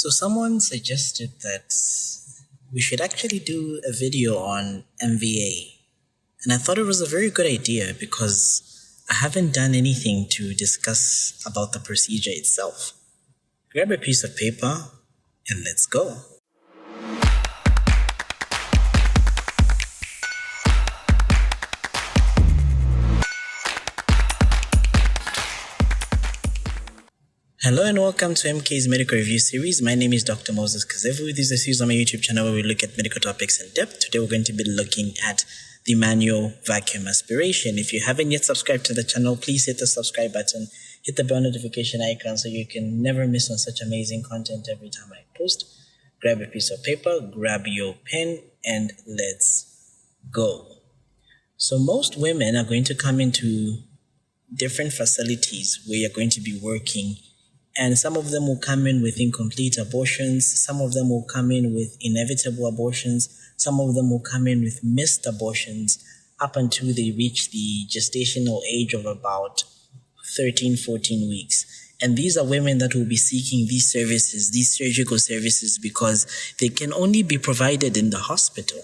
So someone suggested that we should actually do a video on MVA. And I thought it was a very good idea because I haven't done anything to discuss about the procedure itself. Grab a piece of paper and let's go. Hello and welcome to MK's Medical Review Series. My name is Dr. Moses Kazevu. This is a series on my YouTube channel where we look at medical topics in depth. Today we're going to be looking at the manual vacuum aspiration. If you haven't yet subscribed to the channel, please hit the subscribe button, hit the bell notification icon so you can never miss on such amazing content every time I post. Grab a piece of paper, grab your pen, and let's go. So most women are going to come into different facilities where you're going to be working. And some of them will come in with incomplete abortions. Some of them will come in with inevitable abortions. Some of them will come in with missed abortions up until they reach the gestational age of about 13, 14 weeks. And these are women that will be seeking these services, these surgical services, because they can only be provided in the hospital.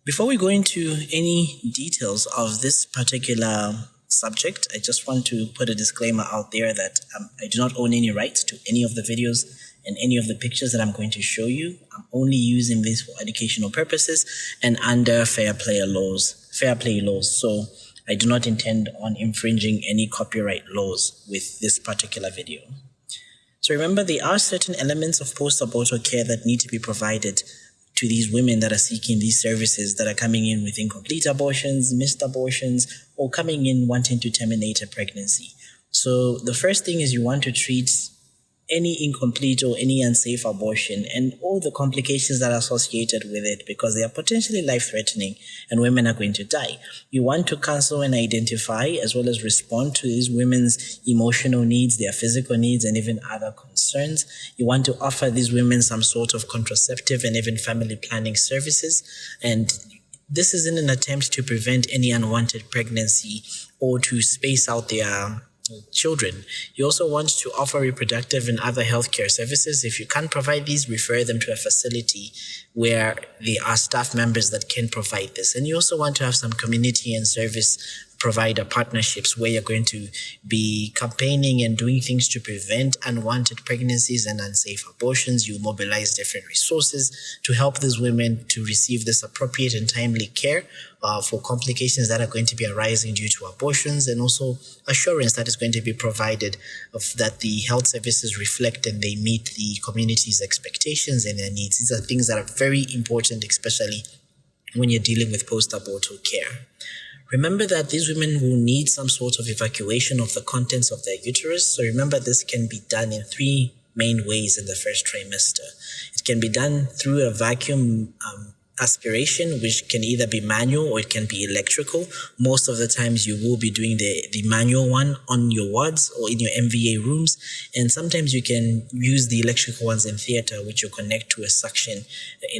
Before we go into any details of this particular subject, I just want to put a disclaimer out there that I do not own any rights to any of the videos and any of the pictures that I'm going to show you. I'm only using this for educational purposes and under fair play laws. So I do not intend on infringing any copyright laws with this particular video. So remember, there are certain elements of post-abortal care that need to be provided to these women that are seeking these services, that are coming in with incomplete abortions, missed abortions, or coming in wanting to terminate a pregnancy. So the first thing is you want to treat any incomplete or any unsafe abortion and all the complications that are associated with it, because they are potentially life-threatening and women are going to die. You want to counsel and identify as well as respond to these women's emotional needs, their physical needs, and even other concerns. You want to offer these women some sort of contraceptive and even family planning services. And this is in an attempt to prevent any unwanted pregnancy or to space out their children. You also want to offer reproductive and other healthcare services. If you can't provide these, refer them to a facility where there are staff members that can provide this. And you also want to have some community and service provider partnerships where you're going to be campaigning and doing things to prevent unwanted pregnancies and unsafe abortions. You mobilize different resources to help these women to receive this appropriate and timely care for complications that are going to be arising due to abortions, and also assurance that is going to be provided that the health services reflect and they meet the community's expectations and their needs. These are things that are very important, especially when you're dealing with post-abortal care. Remember that these women will need some sort of evacuation of the contents of their uterus. So remember, this can be done in three main ways in the first trimester. It can be done through a vacuum aspiration, which can either be manual or it can be electrical. Most of the times you will be doing the manual one on your wards or in your MVA rooms. And sometimes you can use the electrical ones in theater, which you connect to a suction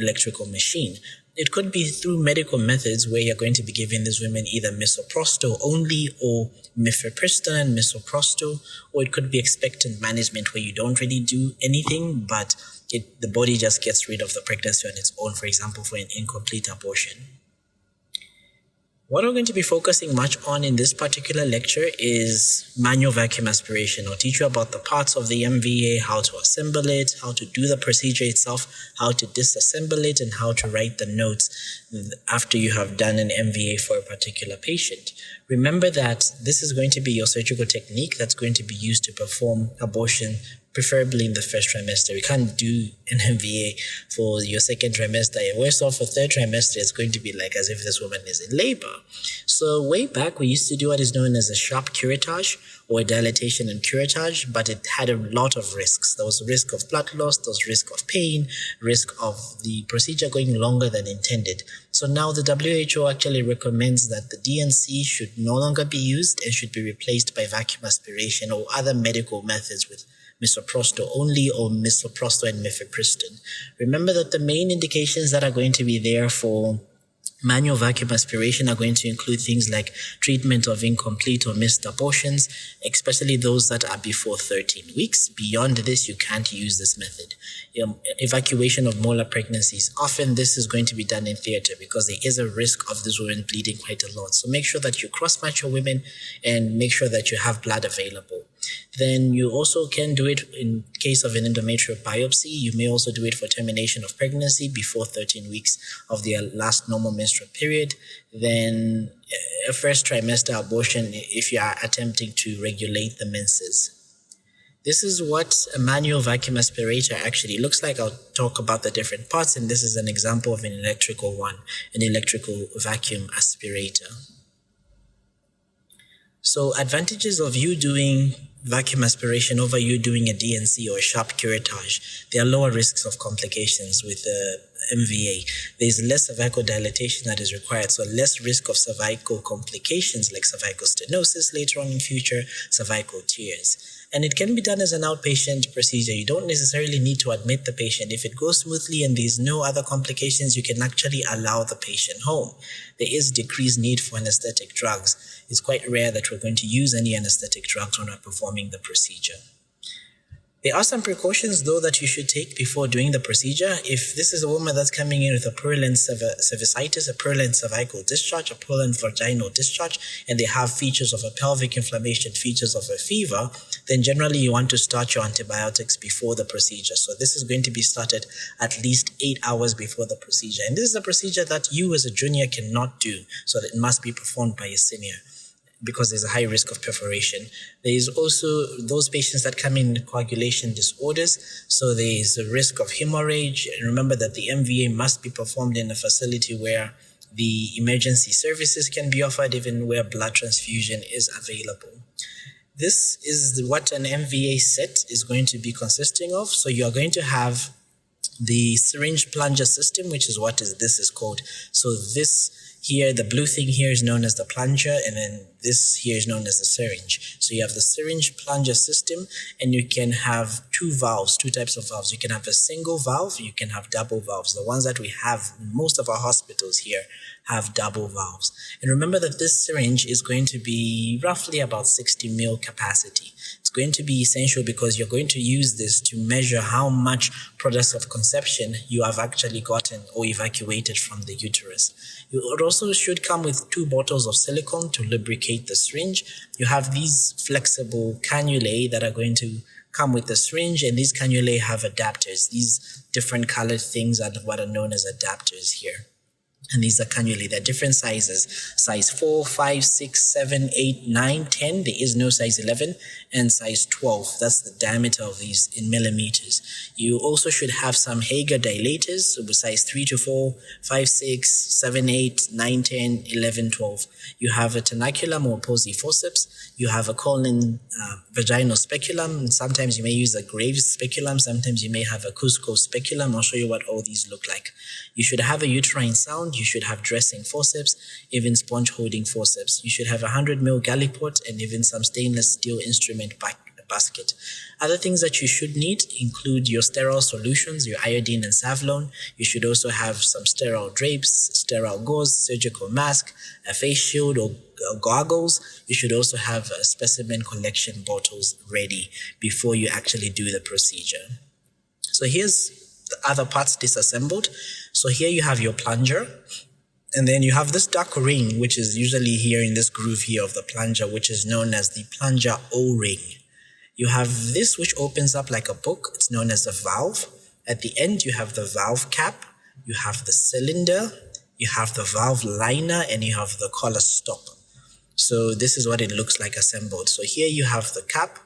electrical machine. It could be through medical methods where you're going to be giving these women either misoprostol only or mifepristone and misoprostol, or it could be expectant management where you don't really do anything, but the body just gets rid of the pregnancy on its own, for example, for an incomplete abortion. What we're going to be focusing much on in this particular lecture is manual vacuum aspiration. I'll teach you about the parts of the MVA, how to assemble it, how to do the procedure itself, how to disassemble it, and how to write the notes after you have done an MVA for a particular patient. Remember that this is going to be your surgical technique that's going to be used to perform abortion, preferably in the first trimester. We can't do an MVA for your second trimester. Worse off, for third trimester, it's going to be like as if this woman is in labor. So way back, we used to do what is known as a sharp curettage or dilatation and curettage, but it had a lot of risks. There was a risk of blood loss, there was risk of pain, risk of the procedure going longer than intended. So now the WHO actually recommends that the DNC should no longer be used and should be replaced by vacuum aspiration or other medical methods with misoprostol only or misoprostol and mifepristone. Remember that the main indications that are going to be there for Manual vacuum aspiration are going to include things like treatment of incomplete or missed abortions, especially those that are before 13 weeks. Beyond this, you can't use this method. Evacuation of molar pregnancies. Often this is going to be done in theater because there is a risk of this woman bleeding quite a lot. So make sure that you cross-match your women and make sure that you have blood available. Then you also can do it in case of an endometrial biopsy. You may also do it for termination of pregnancy before 13 weeks of their last normal menstrual period. Then a first trimester abortion if you are attempting to regulate the menses. This is what a manual vacuum aspirator actually looks like. I'll talk about the different parts, and this is an example of an electrical vacuum aspirator. So advantages of you doing vacuum aspiration over you doing a DNC or a sharp curettage. There are lower risks of complications with the MVA. There's less cervical dilatation that is required, so less risk of cervical complications like cervical stenosis later on in future, cervical tears. And it can be done as an outpatient procedure. You don't necessarily need to admit the patient. If it goes smoothly and there's no other complications, you can actually allow the patient home. There is decreased need for anesthetic drugs. It's quite rare that we're going to use any anesthetic drugs when we're performing the procedure. There are some precautions, though, that you should take before doing the procedure. If this is a woman that's coming in with a purulent cervicitis, a purulent cervical discharge, a purulent vaginal discharge, and they have features of a pelvic inflammation, features of a fever, then generally you want to start your antibiotics before the procedure. So this is going to be started at least 8 hours before the procedure. And this is a procedure that you as a junior cannot do, so that it must be performed by a senior, because there's a high risk of perforation. There is also those patients that come in with coagulation disorders, so there is a risk of hemorrhage. And remember that the MVA must be performed in a facility where the emergency services can be offered, even where blood transfusion is available. This is what an MVA set is going to be consisting of. So you are going to have the syringe plunger system, which is what this is called. So this here, the blue thing here is known as the plunger, and then this here is known as the syringe. So you have the syringe plunger system, and you can have two types of valves. You can have a single valve, you can have double valves. The ones that we have in most of our hospitals here have double valves. And remember that this syringe is going to be roughly about 60 ml capacity. It's going to be essential because you're going to use this to measure how much products of conception you have actually gotten or evacuated from the uterus. It also should come with 2 bottles of silicone to lubricate the syringe. You have these flexible cannulae that are going to come with the syringe, and these cannulae have adapters. These different colored things are what are known as adapters here. And these are cannulae. They're different sizes. Size 4, 5, 6, 7, 8, 9, 10. There is no size 11. And size 12. That's the diameter of these in millimeters. You also should have some Hager dilators. So size 3 to 4, 5, 6, 7, 8, 9, 10, 11, 12. You have a tenaculum or Posey forceps. You have a colon vaginal speculum. And sometimes you may use a Graves speculum. Sometimes you may have a Cusco speculum. I'll show you what all these look like. You should have a uterine sound. You should have dressing forceps, even sponge holding forceps. You should have a 100 ml gallipot and even some stainless steel instrument basket. Other things that you should need include your sterile solutions, your iodine and Savlon. You should also have some sterile drapes, sterile gauze, surgical mask, a face shield or goggles. You should also have specimen collection bottles ready before you actually do the procedure. So here's the other parts disassembled. So here you have your plunger, and then you have this dark ring, which is usually here in this groove here of the plunger, which is known as the plunger O-ring. You have this which opens up like a book. It's known as a valve. At the end, you have the valve cap, you have the cylinder, you have the valve liner, and you have the collar stop. So this is what it looks like assembled. So here you have the cap,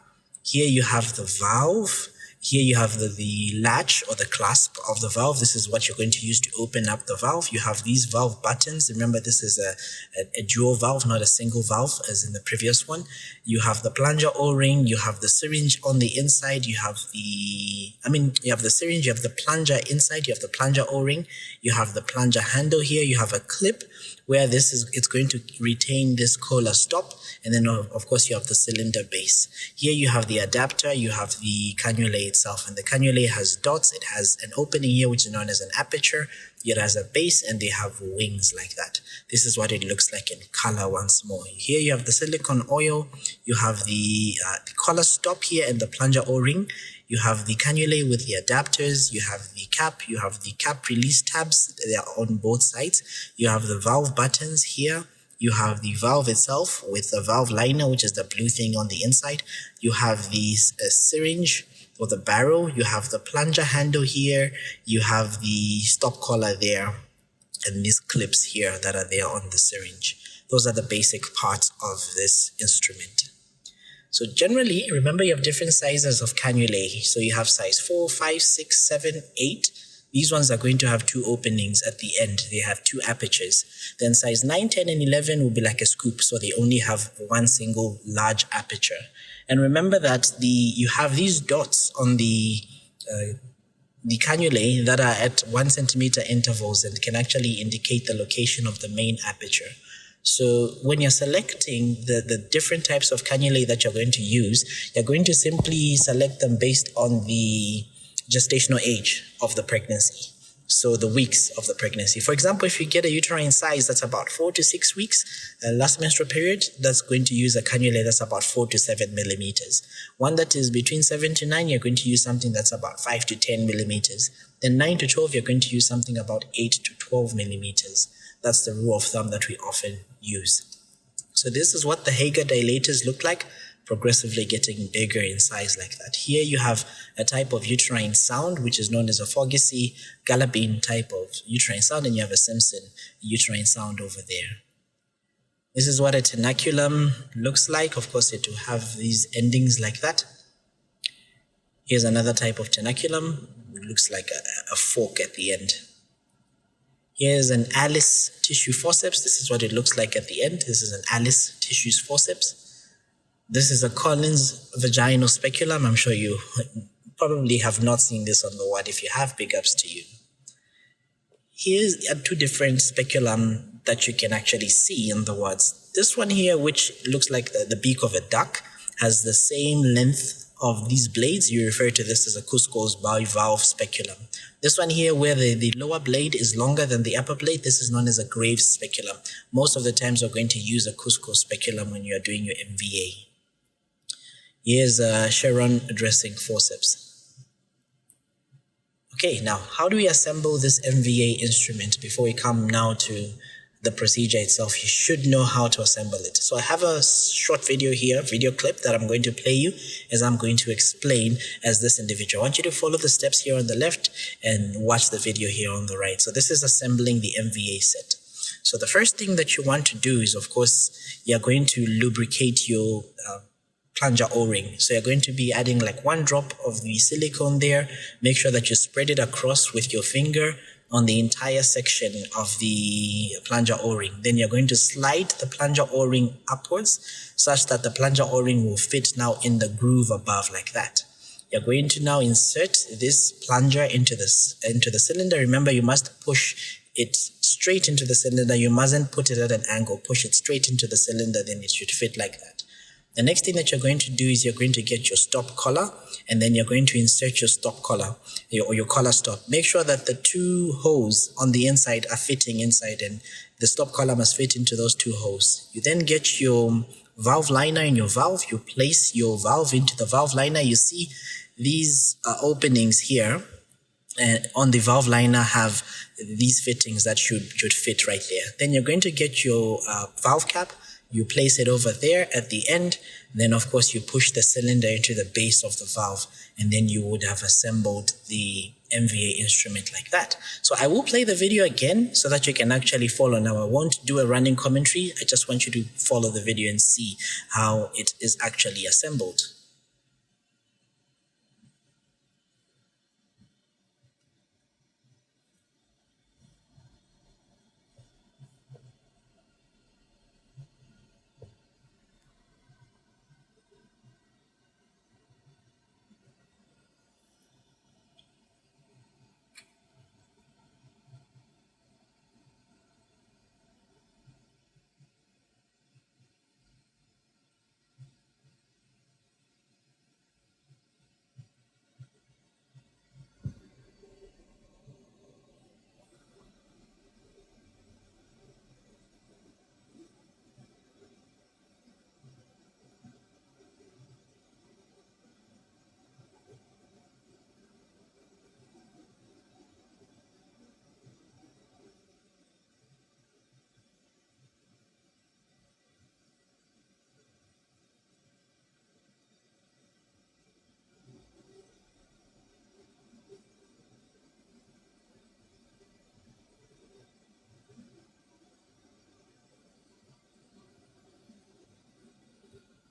here you have the valve, here you have the latch or the clasp of the valve. This is what you're going to use to open up the valve. You have these valve buttons. Remember, this is a dual valve, not a single valve as in the previous one. You have the plunger O-ring. You have the syringe on the inside. You have you have the syringe, you have the plunger inside, you have the plunger O-ring. You have the plunger handle here. You have a clip where it's going to retain this collar stop. And then, of course, you have the cylinder base. Here you have the adapter, you have the cannula itself. And the cannula has dots. It has an opening here, which is known as an aperture. It has a base and they have wings like that. This is what it looks like in color once more. Here you have the silicone oil, you have the collar stop here and the plunger O-ring, you have the cannulae with the adapters, you have the cap release tabs, they are on both sides, you have the valve buttons here, you have the valve itself with the valve liner, which is the blue thing on the inside, you have the syringe or the barrel, you have the plunger handle here, you have the stop collar there, and these clips here that are there on the syringe. Those are the basic parts of this instrument. So generally, remember you have different sizes of cannulae. So you have size 4, 5, 6, 7, 8. These ones are going to have 2 openings at the end. They have 2 apertures. Then size 9, 10, and 11 will be like a scoop. So they only have 1 single large aperture. And remember that you have these dots on the cannulae that are at 1 centimeter intervals and can actually indicate the location of the main aperture. So when you're selecting the different types of cannulae that you're going to use, you're going to simply select them based on the gestational age of the pregnancy. So the weeks of the pregnancy. For example, if you get a uterine size that's about 4 to 6 weeks, last menstrual period, that's going to use a cannula that's about 4 to 7 millimeters. One that is between 7 to 9, you're going to use something that's about 5 to 10 millimeters. Then 9 to 12, you're going to use something about 8 to 12 millimeters. That's the rule of thumb that we often use. So this is what the Hager dilators look like, progressively getting bigger in size like that. Here you have a type of uterine sound, which is known as a Fogarty Galabine type of uterine sound, and you have a Simpson uterine sound over there. This is what a tenaculum looks like. Of course, it will have these endings like that. Here's another type of tenaculum. It looks like a fork at the end. Here's an Alice tissue forceps. This is what it looks like at the end. This is an Alice tissues forceps. This is a Collins vaginal speculum. I'm sure you probably have not seen this on the ward. If you have, big ups to you. Here's 2 different speculum that you can actually see in the wards. This one here, which looks like the beak of a duck, has the same length of these blades. You refer to this as a Cusco's bivalve speculum. This one here, where the lower blade is longer than the upper blade, this is known as a Graves speculum. Most of the times we're going to use a Cusco speculum when you're doing your MVA. Here's a Sharon dressing forceps. Okay, now how do we assemble this MVA instrument? Before we come now to the procedure itself, you should know how to assemble it. So I have a short video here, video clip that I'm going to play you as I'm going to explain as this individual. I want you to follow the steps here on the left and watch the video here on the right. So this is assembling the MVA set. So the first thing that you want to do is, of course, you're going to lubricate your plunger O-ring. So you're going to be adding like 1 drop of the silicone there. Make sure that you spread it across with your finger on the entire section of the plunger O-ring. Then you're going to slide the plunger O-ring upwards such that the plunger O-ring will fit now in the groove above like that. You're going to now insert this plunger into the cylinder. Remember, you must push it straight into the cylinder. You mustn't put it at an angle. Push it straight into the cylinder, then it should fit like that. The next thing that you're going to do is you're going to get your stop collar, and then you're going to insert your stop collar or your collar stop. Make sure that the 2 holes on the inside are fitting inside, and the stop collar must fit into those 2 holes. You then get your valve liner in your valve. You place your valve into the valve liner. You see these openings here, and on the valve liner have these fittings that should fit right there. Then you're going to get your valve cap. You place it over there at the end. Then, of course, you push the cylinder into the base of the valve, and then you would have assembled the MVA instrument like that. So I will play the video again so that you can actually follow. Now, I won't do a running commentary. I just want you to follow the video and see how it is actually assembled.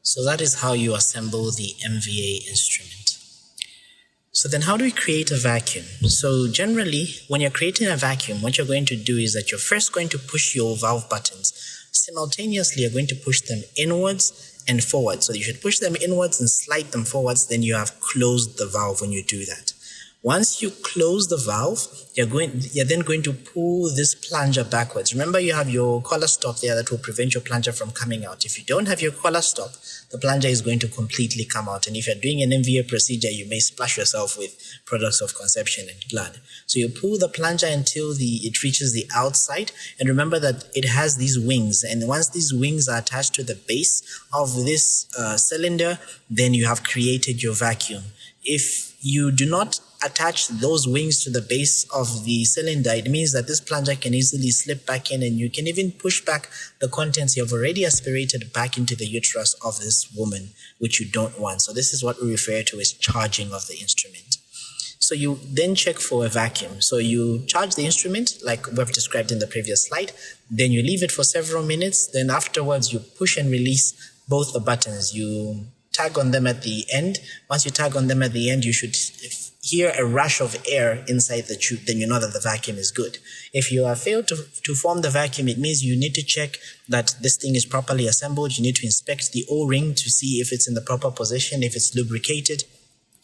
So that is how you assemble the MVA instrument. So then how do we create a vacuum? So generally, when you're creating a vacuum, what you're going to do is that you're first going to push your valve buttons. Simultaneously, you're going to push them inwards and forwards. So you should push them inwards and slide them forwards, then you have closed the valve when you do that. Once you close the valve, you're then going to pull this plunger backwards. Remember, you have your collar stop there that will prevent your plunger from coming out. If you don't have your collar stop, the plunger is going to completely come out. And if you're doing an MVA procedure, you may splash yourself with products of conception and blood. So you pull the plunger until it reaches the outside. And remember that it has these wings. And once these wings are attached to the base of this cylinder, then you have created your vacuum. If you do not attach those wings to the base of the cylinder, it means that this plunger can easily slip back in, and you can even push back the contents you have already aspirated back into the uterus of this woman, which you don't want. So this is what we refer to as charging of the instrument. So you then check for a vacuum. So you charge the instrument like we've described in the previous slide, then you leave it for several minutes, then afterwards you push and release both the buttons. You tag on them at the end. Once you tag on them at the end, you should hear a rush of air inside the tube, then you know that the vacuum is good. If you have failed to form the vacuum, it means you need to check that this thing is properly assembled. You need to inspect the O-ring to see if it's in the proper position, if it's lubricated.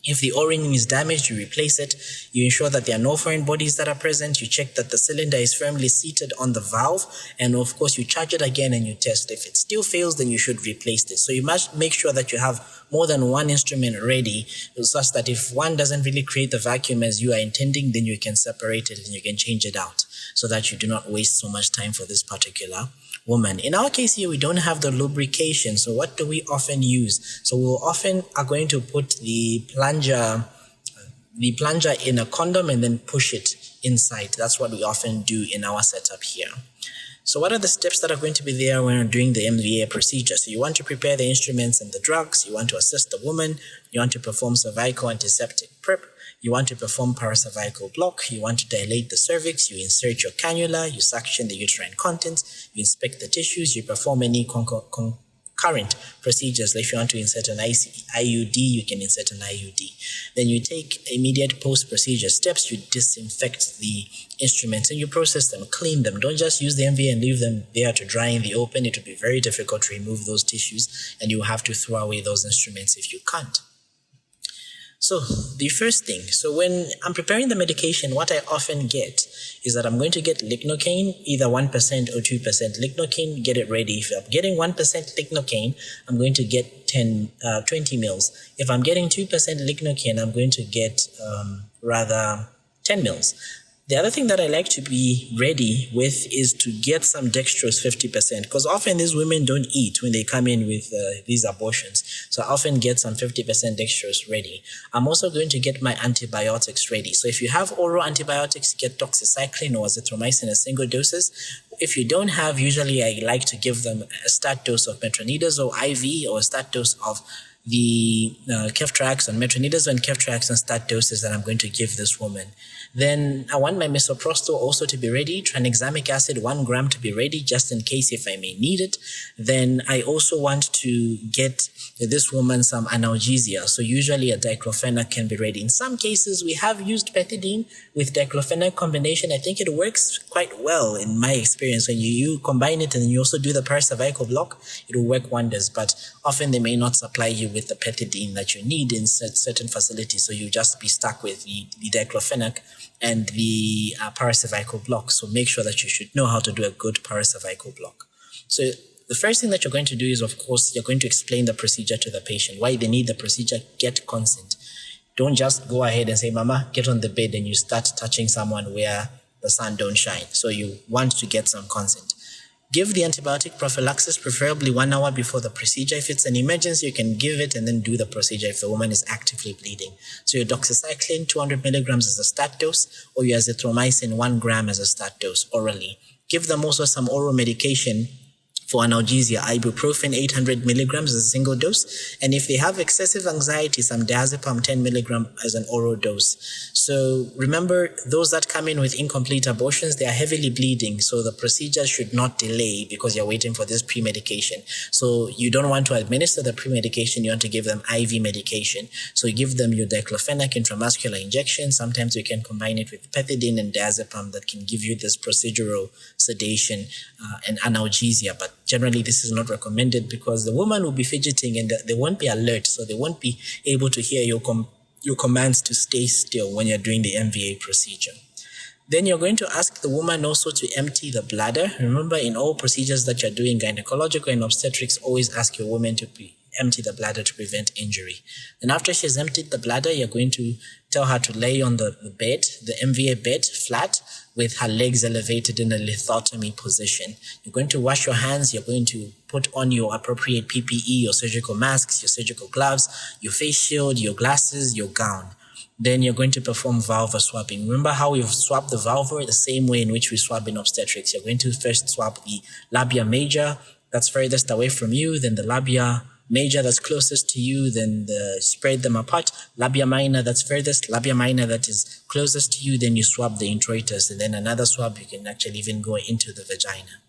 If the O-ring is damaged, you replace it. You ensure that there are no foreign bodies that are present. You check that the cylinder is firmly seated on the valve. And of course, you charge it again and you test. If it still fails, then you should replace it. So you must make sure that you have more than one instrument ready, such that if one doesn't really create the vacuum as you are intending, then you can separate it and you can change it out so that you do not waste so much time for this particular woman. In our case here, we don't have the lubrication. So what do we often use? So we often are going to put the plunger in a condom and then push it inside. That's what we often do in our setup here. So what are the steps that are going to be there when we're doing the MVA procedure? So you want to prepare the instruments and the drugs. You want to assist the woman. You want to perform cervical antiseptic prep. You want to perform paracervical block. You want to dilate the cervix. You insert your cannula. You suction the uterine contents. You inspect the tissues. You perform any concurrent procedures. If you want to insert an IUD, you can insert an IUD. Then you take immediate post-procedure steps. You disinfect the instruments and you process them, clean them. Don't just use the MVA and leave them there to dry in the open. It will be very difficult to remove those tissues, and you have to throw away those instruments if you can't. So the first thing, so when I'm preparing the medication, what I often get is that I'm going to get lignocaine, either 1% or 2% lignocaine, get it ready. If I'm getting 1% lignocaine, I'm going to get 20 mils. If I'm getting 2% lignocaine, I'm going to get 10 mils. The other thing that I like to be ready with is to get some dextrose 50%, because often these women don't eat when they come in with these abortions. So I often get some 50% dextrose ready. I'm also going to get my antibiotics ready. So if you have oral antibiotics, get doxycycline or azithromycin as single doses. If you don't have, usually I like to give them a start dose of metronidazole IV or a start dose of the ceftriaxone, metronidazole and ceftriaxone start doses that I'm going to give this woman. Then I want my misoprostol also to be ready, tranexamic acid 1 gram to be ready just in case if I may need it. Then I also want to get this woman some analgesia. So usually a diclofenac can be ready. In some cases, we have used pethidine with diclofenac combination. I think it works quite well in my experience. When you combine it and you also do the paracervical block, it will work wonders. But often they may not supply you with the pethidine that you need in certain facilities. So you just be stuck with the diclofenac and the paracervical block. So make sure that you should know how to do a good paracervical block. So the first thing that you're going to do is, of course, you're going to explain the procedure to the patient, why they need the procedure, get consent. Don't just go ahead and say, Mama, get on the bed, and you start touching someone where the sun don't shine. So you want to get some consent. Give the antibiotic prophylaxis, preferably 1 hour before the procedure. If it's an emergency, you can give it and then do the procedure if the woman is actively bleeding. So your doxycycline, 200 milligrams as a start dose, or your azithromycin, 1 gram as a start dose orally. Give them also some oral medication For analgesia, ibuprofen 800 milligrams as a single dose. And if they have excessive anxiety, some diazepam 10 milligram as an oral dose. So remember, those that come in with incomplete abortions, they are heavily bleeding. So the procedure should not delay because you're waiting for this pre-medication. So you don't want to administer the pre-medication, you want to give them IV medication. So you give them your diclofenac intramuscular injection. Sometimes you can combine it with pethidine and diazepam that can give you this procedural sedation and analgesia. But generally, this is not recommended because the woman will be fidgeting and they won't be alert, so they won't be able to hear your commands to stay still when you're doing the MVA procedure. Then you're going to ask the woman also to empty the bladder. Remember, in all procedures that you're doing, gynecological and obstetrics, always ask your woman to empty the bladder to prevent injury. And after she's emptied the bladder, you're going to tell her to lay on the bed, the MVA bed, flat, with her legs elevated in a lithotomy position. You're going to wash your hands. You're going to put on your appropriate PPE, your surgical masks, your surgical gloves, your face shield, your glasses, your gown. Then you're going to perform vulvar swabbing. Remember how we've swabbed the vulva the same way in which we swab in obstetrics. You're going to first swab the labia major, that's furthest away from you, then the labia major that's closest to you, then spread them apart. Labia minor that's furthest, labia minor that is closest to you, then you swab the introitus, and then another swab, you can actually even go into the vagina.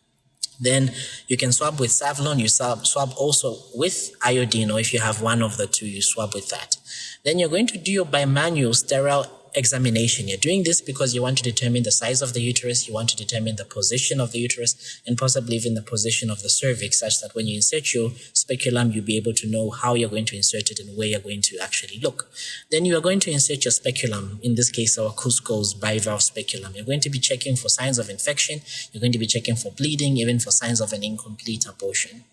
Then you can swab with Savlon, you swab also with iodine, or if you have one of the two, you swab with that. Then you're going to do your bimanual sterile examination. You're doing this because you want to determine the size of the uterus, you want to determine the position of the uterus, and possibly even the position of the cervix, such that when you insert your speculum, you'll be able to know how you're going to insert it and where you're going to actually look. Then you are going to insert your speculum, in this case our Cusco's bivalve speculum. You're going to be checking for signs of infection, you're going to be checking for bleeding, even for signs of an incomplete abortion.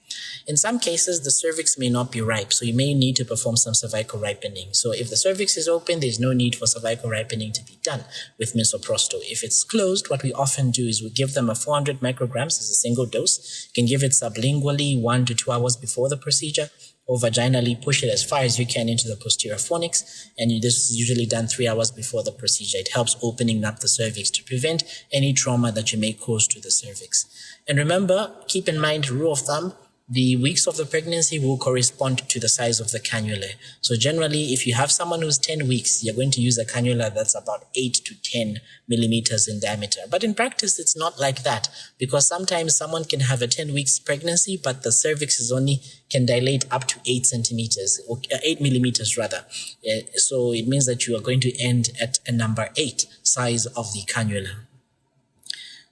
In some cases, the cervix may not be ripe, so you may need to perform some cervical ripening. So if the cervix is open, there's no need for cervical ripening to be done with misoprostol. If it's closed, what we often do is we give them a 400 micrograms as a single dose. You can give it sublingually 1 to 2 hours before the procedure, or vaginally push it as far as you can into the posterior fornix, and this is usually done 3 hours before the procedure. It helps opening up the cervix to prevent any trauma that you may cause to the cervix. And remember, keep in mind, rule of thumb, the weeks of the pregnancy will correspond to the size of the cannula. So generally, if you have someone who's 10 weeks, you're going to use a cannula that's about 8 to 10 millimeters in diameter. But in practice, it's not like that, because sometimes someone can have a 10 weeks pregnancy, but the cervix can dilate up to 8 centimeters, or 8 millimeters rather. So it means that you are going to end at a number 8 size of the cannula.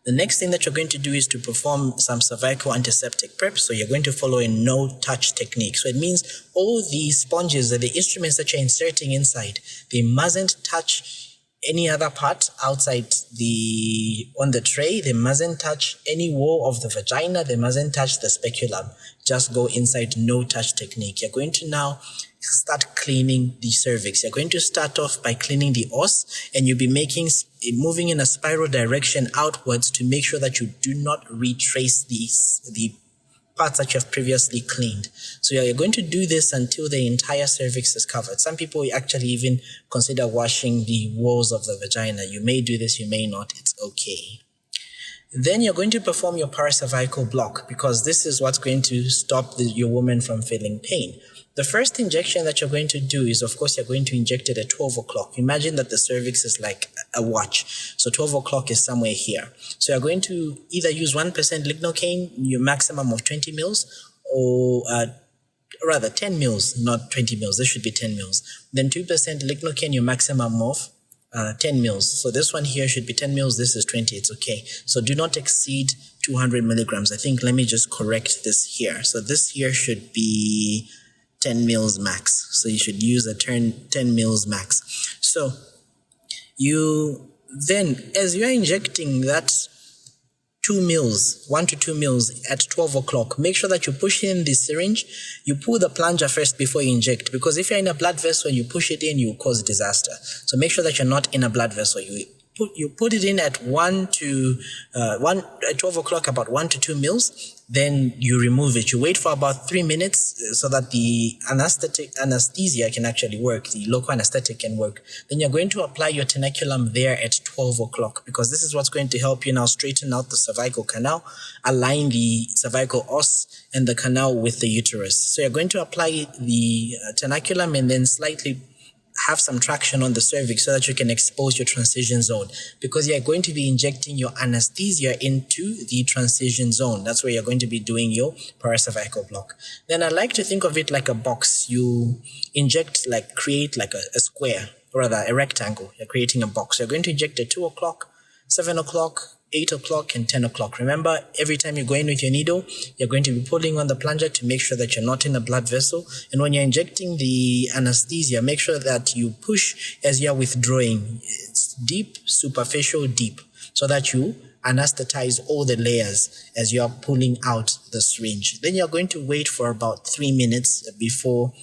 The next thing that you're going to do is to perform some cervical antiseptic prep. So you're going to follow a no-touch technique. So it means all the sponges and the instruments that you're inserting inside, they mustn't touch any other part outside on the tray. They mustn't touch any wall of the vagina. They mustn't touch the speculum. Just go inside no-touch technique. You're going to now start cleaning the cervix. You're going to start off by cleaning the os, and you'll be moving in a spiral direction outwards to make sure that you do not retrace the parts that you have previously cleaned. So you're going to do this until the entire cervix is covered. Some people actually even consider washing the walls of the vagina. You may do this, you may not, it's okay. Then you're going to perform your paracervical block, because this is what's going to stop your woman from feeling pain. The first injection that you're going to do is, of course, you're going to inject it at 12 o'clock. Imagine that the cervix is like a watch. So 12 o'clock is somewhere here. So you're going to either use 1% lignocaine, your maximum of 20 mils, or rather 10 mils, not 20 mils. This should be 10 mils. Then 2% lignocaine, your maximum of 10 mils. So this one here should be 10 mils. This is 20. It's okay. So do not exceed 200 milligrams. I think, let me just correct this here. So this here should be 10 mils max. So you should use a 10 mils max. So you then, as you're injecting that 2 mils, 1 to 2 mils at 12 o'clock, make sure that you push in the syringe. You pull the plunger first before you inject, because if you're in a blood vessel and you push it in, you cause disaster. So make sure that you're not in a blood vessel. You put it in at 12 o'clock, about 1 to 2 mils. Then you remove it. You wait for about 3 minutes so that the anesthesia can actually work, the local anesthetic can work. Then you're going to apply your tenaculum there at 12 o'clock, because this is what's going to help you now straighten out the cervical canal, align the cervical os and the canal with the uterus. So you're going to apply the tenaculum and then slightly have some traction on the cervix so that you can expose your transition zone, because you're going to be injecting your anesthesia into the transition zone. That's where you're going to be doing your paracervical block. Then I like to think of it like a box. You inject, create like a square, or rather a rectangle. You're creating a box. You're going to inject at 2 o'clock, 7 o'clock, 8 o'clock, and 10 o'clock. Remember, every time you go in with your needle, you're going to be pulling on the plunger to make sure that you're not in a blood vessel. And when you're injecting the anesthesia, make sure that you push as you're withdrawing. It's deep, superficial, deep, so that you anesthetize all the layers as you're pulling out the syringe. Then you're going to wait for about 3 minutes before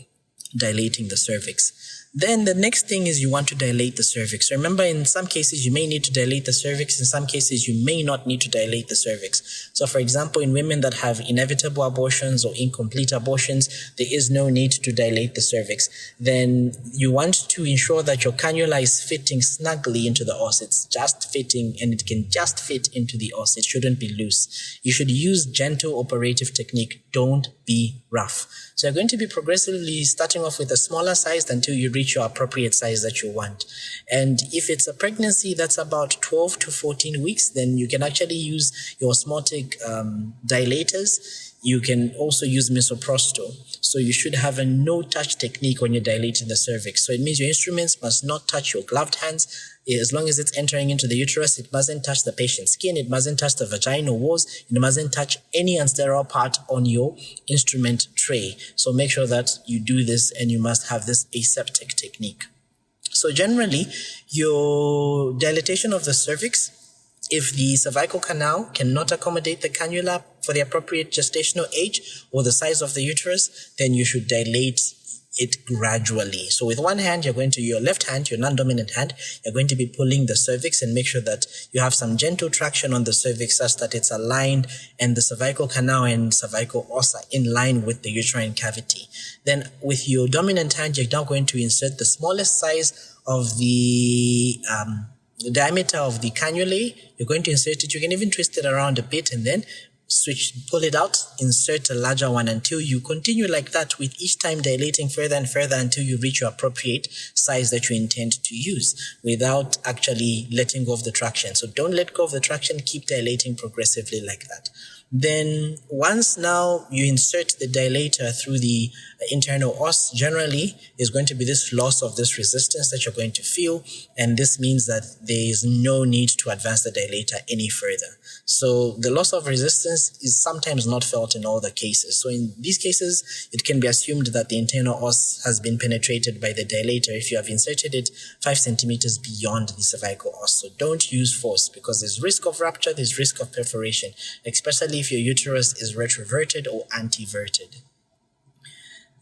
dilating the cervix. Then the next thing is you want to dilate the cervix. Remember, in some cases, you may need to dilate the cervix. In some cases, you may not need to dilate the cervix. So, for example, in women that have inevitable abortions or incomplete abortions, there is no need to dilate the cervix. Then you want to ensure that your cannula is fitting snugly into the os. It's just fitting, and it can just fit into the os. It shouldn't be loose. You should use gentle operative technique. Don't be rough. So you're going to be progressively starting off with a smaller size until you reach your appropriate size that you want. And if it's a pregnancy that's about 12 to 14 weeks, then you can actually use your osmotic dilators. You can also use misoprostol. So you should have a no-touch technique when you're dilating the cervix. So it means your instruments must not touch your gloved hands. As long as it's entering into the uterus, it mustn't touch the patient's skin. It mustn't touch the vaginal walls. It mustn't touch any unsterile part on your instrument tray. So make sure that you do this, and you must have this aseptic technique. So generally, your dilatation of the cervix, if the cervical canal cannot accommodate the cannula for the appropriate gestational age or the size of the uterus, then you should dilate it gradually. So with one hand, your left hand, your non-dominant hand, you're going to be pulling the cervix, and make sure that you have some gentle traction on the cervix such that it's aligned and the cervical canal and cervical os are in line with the uterine cavity. Then with your dominant hand, you're now going to insert the smallest size of the diameter of the cannulae. You're going to insert it. You can even twist it around a bit and then pull it out, insert a larger one until you continue like that, with each time dilating further and further until you reach your appropriate size that you intend to use without actually letting go of the traction. So don't let go of the traction, keep dilating progressively like that. Then once now you insert the dilator through the internal os, generally is going to be this loss of this resistance that you're going to feel, and this means that there is no need to advance the dilator any further. So the loss of resistance is sometimes not felt in all the cases. So in these cases, it can be assumed that the internal os has been penetrated by the dilator if you have inserted it 5 centimeters beyond the cervical os. So don't use force, because there's risk of rupture, there's risk of perforation, especially if your uterus is retroverted or antiverted.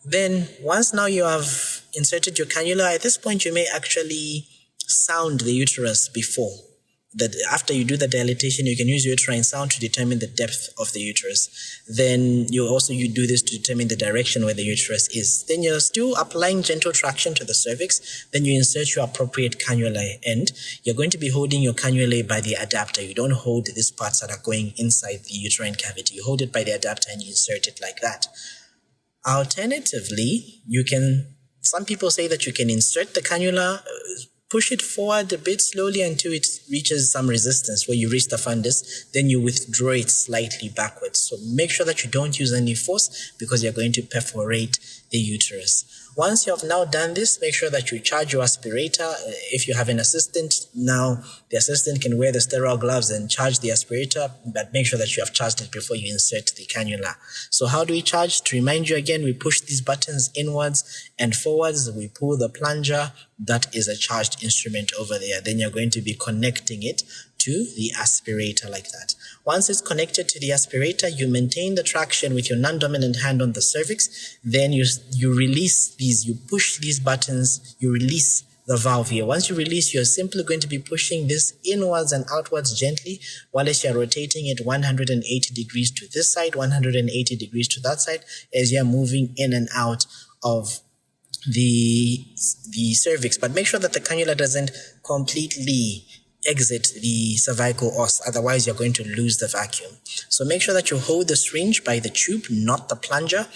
Then once now you have inserted your cannula, at this point you may actually sound the uterus before. That after you do the dilatation, you can use uterine sound to determine the depth of the uterus. Then you do this to determine the direction where the uterus is. Then you're still applying gentle traction to the cervix. Then you insert your appropriate cannula, and you're going to be holding your cannula by the adapter. You don't hold these parts that are going inside the uterine cavity. You hold it by the adapter and you insert it like that. Alternatively, some people say that you can insert the cannula, push it forward a bit slowly until it reaches some resistance where you reach the fundus, then you withdraw it slightly backwards. So make sure that you don't use any force, because you're going to perforate the uterus. Once you have now done this, make sure that you charge your aspirator. If you have an assistant, now the assistant can wear the sterile gloves and charge the aspirator, but make sure that you have charged it before you insert the cannula. So how do we charge? To remind you again, we push these buttons inwards and forwards. We pull the plunger. That is a charged instrument over there. Then you're going to be connecting it to the aspirator like that. Once it's connected to the aspirator, you maintain the traction with your non-dominant hand on the cervix. Then you release these, you push these buttons, you release the valve here. Once you release, you're simply going to be pushing this inwards and outwards gently while you're rotating it 180 degrees to this side, 180 degrees to that side, as you're moving in and out of the cervix. But make sure that the cannula doesn't completely exit the cervical os, otherwise you're going to lose the vacuum. So make sure that you hold the syringe by the tube, not the plunger,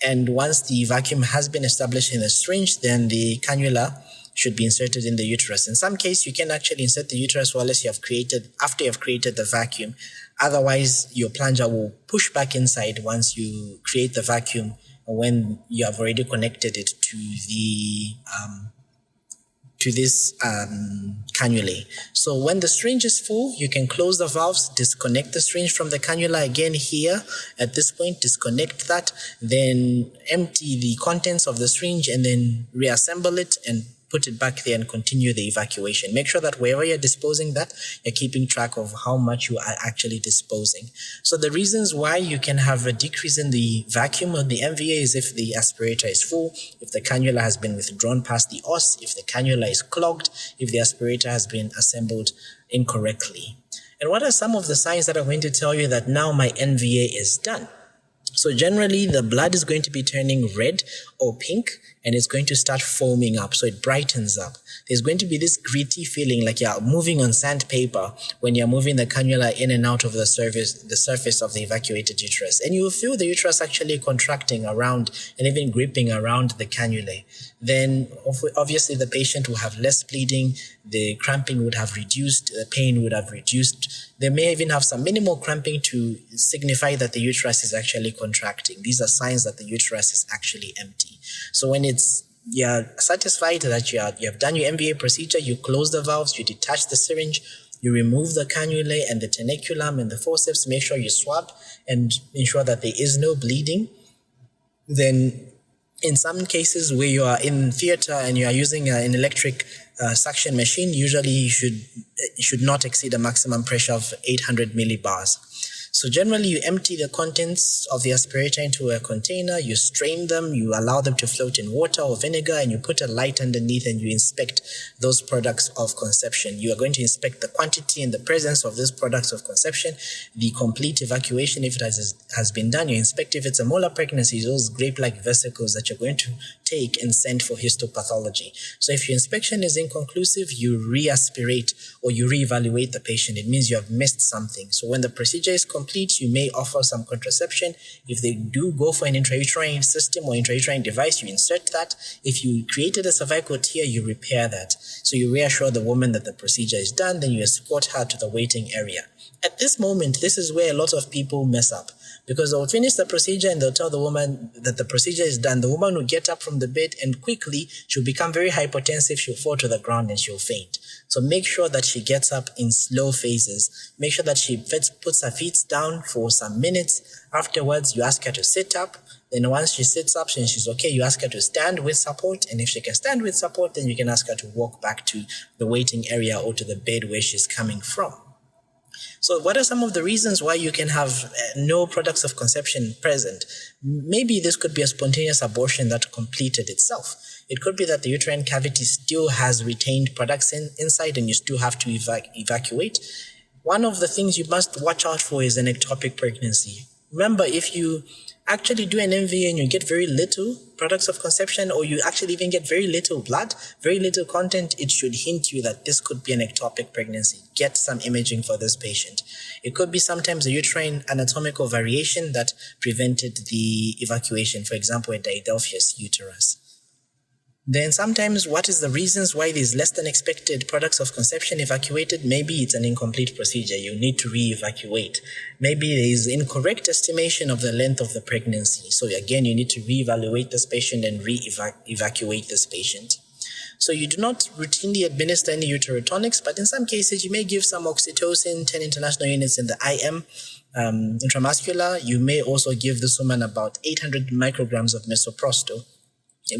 and once the vacuum has been established in the syringe, then the cannula should be inserted in the uterus. In some case, you can actually insert the uterus after you have created the vacuum. Otherwise, your plunger will push back inside once you create the vacuum, when you have already connected it to this cannulae. So when the syringe is full, you can close the valves, disconnect the syringe from the cannula again here. At this point, disconnect that, then empty the contents of the syringe and then reassemble it and put it back there and continue the evacuation. Make sure that wherever you're disposing that, you're keeping track of how much you are actually disposing. So the reasons why you can have a decrease in the vacuum of the MVA is if the aspirator is full, if the cannula has been withdrawn past the os, if the cannula is clogged, if the aspirator has been assembled incorrectly. And what are some of the signs that are going to tell you that now my MVA is done? So generally, the blood is going to be turning red or pink, and it's going to start foaming up, so it brightens up. There's going to be this gritty feeling like you're moving on sandpaper when you're moving the cannula in and out of the surface of the evacuated uterus. And you will feel the uterus actually contracting around and even gripping around the cannulae. Then obviously the patient will have less bleeding, the cramping would have reduced, the pain would have reduced. They may even have some minimal cramping to signify that the uterus is actually contracting. These are signs that the uterus is actually empty. So when you're satisfied that you have done your MVA procedure, you close the valves, you detach the syringe, you remove the cannulae and the teneculum and the forceps, make sure you swab and ensure that there is no bleeding. Then in some cases where you are in theater and you are using an electric suction machine, usually you should not exceed a maximum pressure of 800 millibars. So generally, you empty the contents of the aspirator into a container, you strain them, you allow them to float in water or vinegar, and you put a light underneath and you inspect those products of conception. You are going to inspect the quantity and the presence of these products of conception, the complete evacuation if it has been done. You inspect if it's a molar pregnancy, those grape-like vesicles that you're going to take and send for histopathology. So if your inspection is inconclusive, you re-aspirate or you re-evaluate the patient. It means you have missed something. So when the procedure is complete, you may offer some contraception. If they do go for an intrauterine system or intrauterine device, you insert that. If you created a cervical tear, you repair that. So you reassure the woman that the procedure is done, then you escort her to the waiting area. At this moment, this is where a lot of people mess up, because they'll finish the procedure and they'll tell the woman that the procedure is done. The woman will get up from the bed and quickly she'll become very hypotensive, she'll fall to the ground and she'll faint. So make sure that she gets up in slow phases. Make sure that she puts her feet down for some minutes. Afterwards, you ask her to sit up. Then once she sits up and she's okay, you ask her to stand with support. And if she can stand with support, then you can ask her to walk back to the waiting area or to the bed where she's coming from. So what are some of the reasons why you can have no products of conception present? Maybe this could be a spontaneous abortion that completed itself. It could be that the uterine cavity still has retained products inside and you still have to evacuate. One of the things you must watch out for is an ectopic pregnancy. Remember, if you actually do an MVA and you get very little products of conception, or you actually even get very little blood, very little content, it should hint you that this could be an ectopic pregnancy. Get some imaging for this patient. It could be sometimes a uterine anatomical variation that prevented the evacuation, for example, a didelphys uterus. Then sometimes what is the reasons why there's less than expected products of conception evacuated? Maybe it's an incomplete procedure. You need to re-evacuate. Maybe there is incorrect estimation of the length of the pregnancy. So again, you need to re-evaluate this patient and re-evacuate this patient. So you do not routinely administer any uterotonics, but in some cases you may give some oxytocin, 10 international units in the IM, intramuscular. You may also give this woman about 800 micrograms of misoprostol.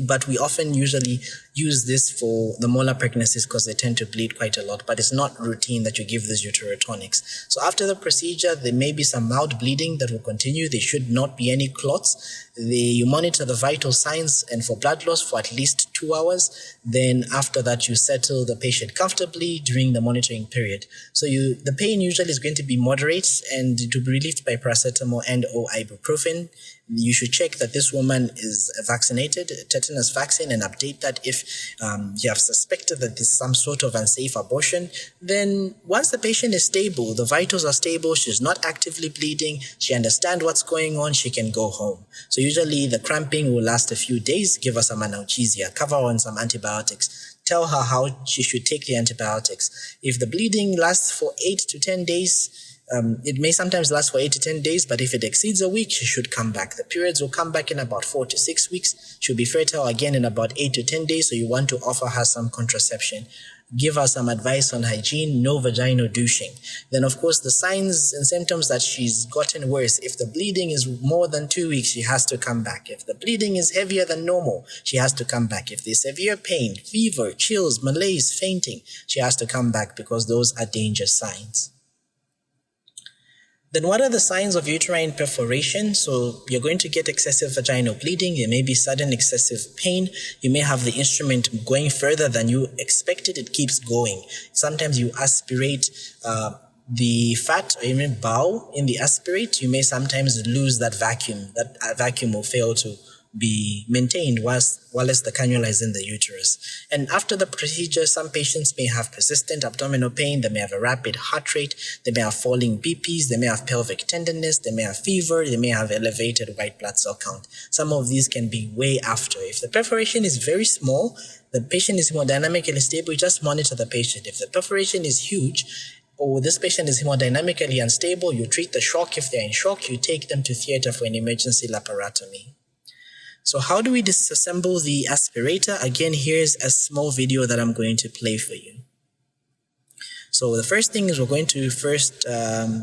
But we often usually use this for the molar pregnancies because they tend to bleed quite a lot, but it's not routine that you give these uterotonics. So after the procedure, there may be some mild bleeding that will continue. There should not be any clots. You monitor the vital signs and for blood loss for at least 2 hours. Then after that, you settle the patient comfortably during the monitoring period. So the pain usually is going to be moderate and to be relieved by paracetamol and or ibuprofen. You should check that this woman is vaccinated, tetanus vaccine, and update that if you have suspected that there's some sort of unsafe abortion. Then once the patient is stable, the vitals are stable, she's not actively bleeding, she understands what's going on, she can go home. So usually the cramping will last a few days. Give her some analgesia, cover her on some antibiotics, tell her how she should take the antibiotics. If the bleeding lasts for 8 to 10 days, it may sometimes last for 8 to 10 days, but if it exceeds a week, she should come back. The periods will come back in about 4 to 6 weeks. She'll be fertile again in about 8 to 10 days, so you want to offer her some contraception. Give her some advice on hygiene, no vaginal douching. Then, of course, the signs and symptoms that she's gotten worse. If the bleeding is more than 2 weeks, she has to come back. If the bleeding is heavier than normal, she has to come back. If there's severe pain, fever, chills, malaise, fainting, she has to come back because those are danger signs. Then what are the signs of uterine perforation? So you're going to get excessive vaginal bleeding. There may be sudden excessive pain. You may have the instrument going further than you expected. It keeps going. Sometimes you aspirate the fat or even bowel in the aspirate. You may sometimes lose that vacuum. That vacuum will fail to be maintained whilst the cannula is in the uterus. And after the procedure, some patients may have persistent abdominal pain, they may have a rapid heart rate, they may have falling BPs, they may have pelvic tenderness, they may have fever, they may have elevated white blood cell count. Some of these can be way after. If the perforation is very small, the patient is hemodynamically stable, you just monitor the patient. If the perforation is huge, or this patient is hemodynamically unstable, you treat the shock. If they're in shock, you take them to theater for an emergency laparotomy. So how do we disassemble the aspirator? Again, here's a small video that I'm going to play for you. So the first thing is we're going to first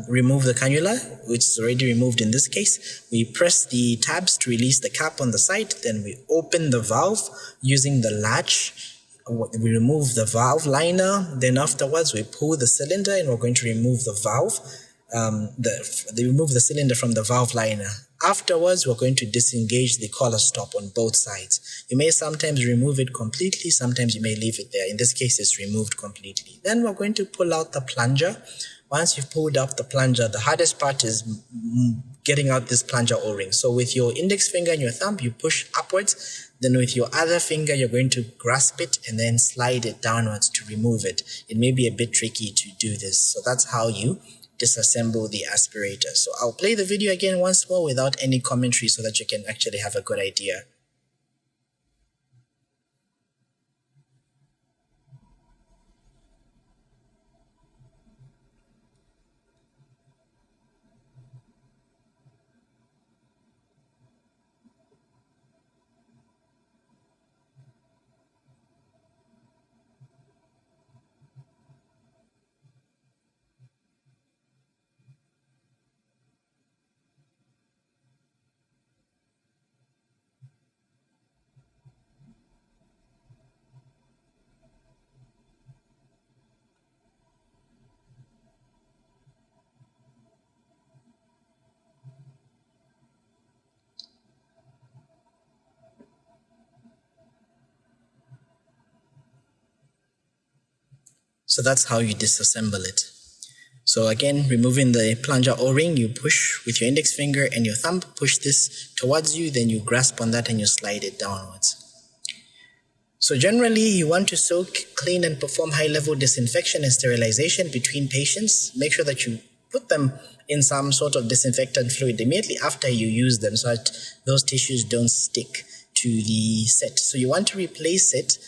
remove the cannula, which is already removed in this case. We press the tabs to release the cap on the side. Then we open the valve using the latch. We remove the valve liner. Then afterwards, we pull the cylinder and we're going to remove the valve. Remove the cylinder from the valve liner. Afterwards, we're going to disengage the collar stop on both sides. You may sometimes remove it completely, sometimes you may leave it there. In this case, it's removed completely. Then we're going to pull out the plunger. Once you've pulled out the plunger, the hardest part is getting out this plunger O-ring. So with your index finger and your thumb, you push upwards. Then with your other finger, you're going to grasp it and then slide it downwards to remove it. It may be a bit tricky to do this. So that's how you disassemble the aspirator. So I'll play the video again once more without any commentary so that you can actually have a good idea. So that's how you disassemble it. So again, removing the plunger O-ring, you push with your index finger and your thumb, push this towards you, then you grasp on that and you slide it downwards. So generally, you want to soak, clean, and perform high-level disinfection and sterilization between patients. Make sure that you put them in some sort of disinfectant fluid immediately after you use them so that those tissues don't stick to the set. So you want to replace it.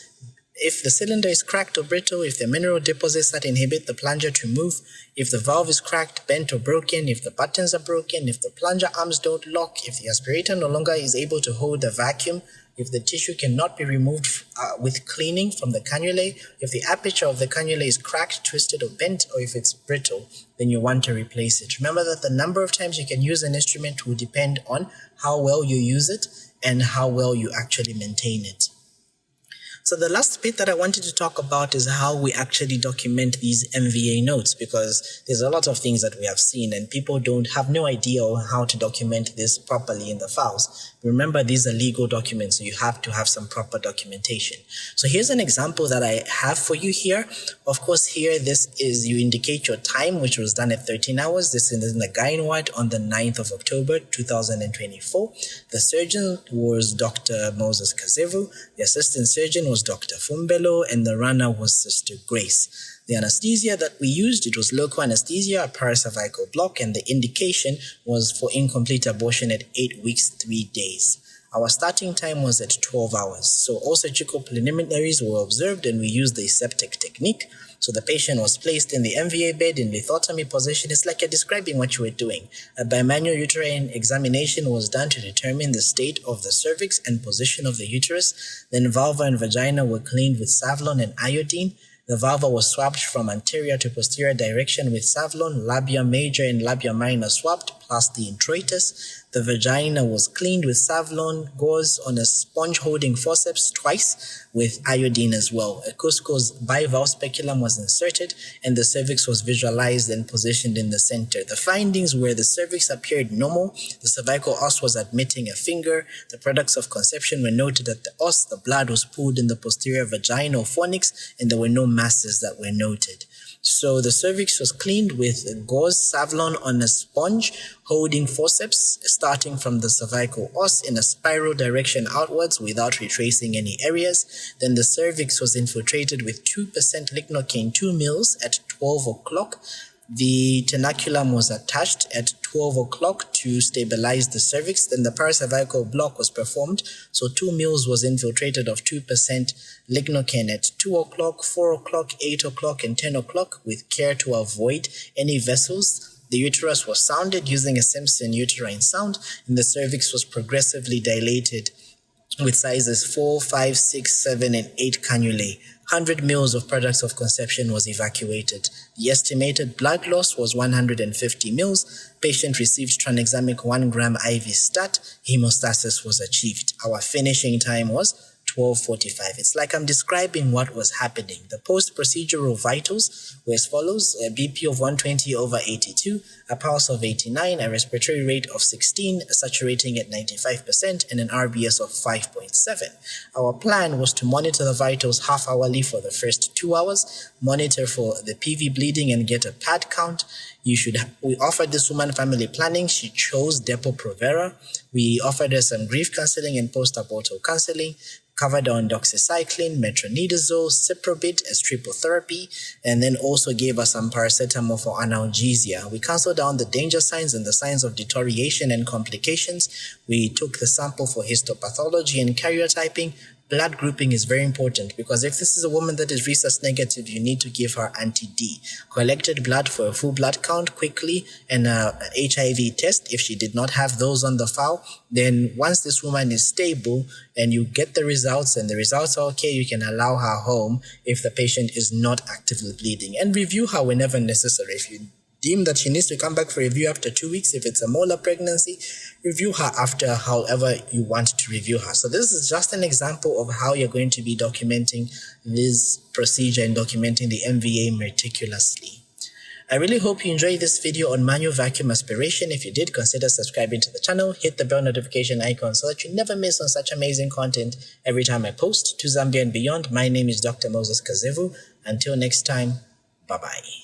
If the cylinder is cracked or brittle, if there are mineral deposits that inhibit the plunger to move, if the valve is cracked, bent, or broken, if the buttons are broken, if the plunger arms don't lock, if the aspirator no longer is able to hold the vacuum, if the tissue cannot be removed with cleaning from the cannulae, if the aperture of the cannula is cracked, twisted, or bent, or if it's brittle, then you want to replace it. Remember that the number of times you can use an instrument will depend on how well you use it and how well you actually maintain it. So the last bit that I wanted to talk about is how we actually document these MVA notes, because there's a lot of things that we have seen and people don't have no idea on how to document this properly in the files. Remember, these are legal documents, so you have to have some proper documentation. So here's an example that I have for you here. Of course, here this is, you indicate your time, which was done at 13 hours. This is in the gyne ward on the 9th of October 2024. The surgeon was Dr. Moses Kazevu. The assistant surgeon was Dr. Fumbelo, and the runner was Sister Grace. The anesthesia that we used, it was local anesthesia, a paracervical block, and the indication was for incomplete abortion at 8 weeks, 3 days. Our starting time was at 12 hours. So all surgical preliminaries were observed and we used the aseptic technique. So the patient was placed in the MVA bed in lithotomy position. It's like you're describing what you were doing. A bimanual uterine examination was done to determine the state of the cervix and position of the uterus. Then vulva and vagina were cleaned with Savlon and iodine. The vulva was swabbed from anterior to posterior direction with Savlon, labia major and labia minor swabbed, plus the introitus. The vagina was cleaned with Savlon, gauze on a sponge-holding forceps twice with iodine as well. A Cusco's bivalve speculum was inserted and the cervix was visualized and positioned in the center. The findings were the cervix appeared normal, the cervical os was admitting a finger, the products of conception were noted at the os, the blood was pooled in the posterior vaginal fornix, and there were no masses that were noted. So the cervix was cleaned with gauze Savlon on a sponge holding forceps starting from the cervical os in a spiral direction outwards without retracing any areas. Then the cervix was infiltrated with 2% lignocaine 2 mils at 12 o'clock. The tenaculum was attached at 12 o'clock to stabilize the cervix. Then the paracervical block was performed. So 2 mils was infiltrated of 2% lignocaine at 2 o'clock, 4 o'clock, 8 o'clock, and 10 o'clock with care to avoid any vessels. The uterus was sounded using a Simpson uterine sound, and the cervix was progressively dilated with sizes 4, 5, 6, 7, and 8 cannulae. 100 mils of products of conception was evacuated. The estimated blood loss was 150 mils. Patient received tranexamic 1 gram IV stat. Hemostasis was achieved. Our finishing time was 12:45. It's like I'm describing what was happening. The post-procedural vitals were as follows: a BP of 120/82, a pulse of 89, a respiratory rate of 16, saturating at 95%, and an RBS of 5.7. Our plan was to monitor the vitals half-hourly for the first 2 hours, monitor for the PV bleeding, and get a pad count. We offered this woman family planning. She chose Depo-Provera. We offered her some grief counseling and post-abortal counseling, covered on doxycycline, metronidazole, ciprobit as triple therapy, and then also gave us some paracetamol for analgesia. We canceled down the danger signs and the signs of deterioration and complications. We took the sample for histopathology and karyotyping. Blood grouping is very important because if this is a woman that is rhesus negative, you need to give her anti-D. Collected blood for a full blood count quickly and a HIV test. If she did not have those on the file, then once this woman is stable and you get the results and the results are okay, you can allow her home if the patient is not actively bleeding, and review her whenever necessary. If you deem that she needs to come back for review after 2 weeks, if it's a molar pregnancy, review her after however you want to review her. So this is just an example of how you're going to be documenting this procedure and documenting the MVA meticulously. I really hope you enjoyed this video on manual vacuum aspiration. If you did, consider subscribing to the channel, hit the bell notification icon so that you never miss on such amazing content every time I post. To Zambia and beyond, my name is Dr. Moses Kazevu. Until next time, bye-bye.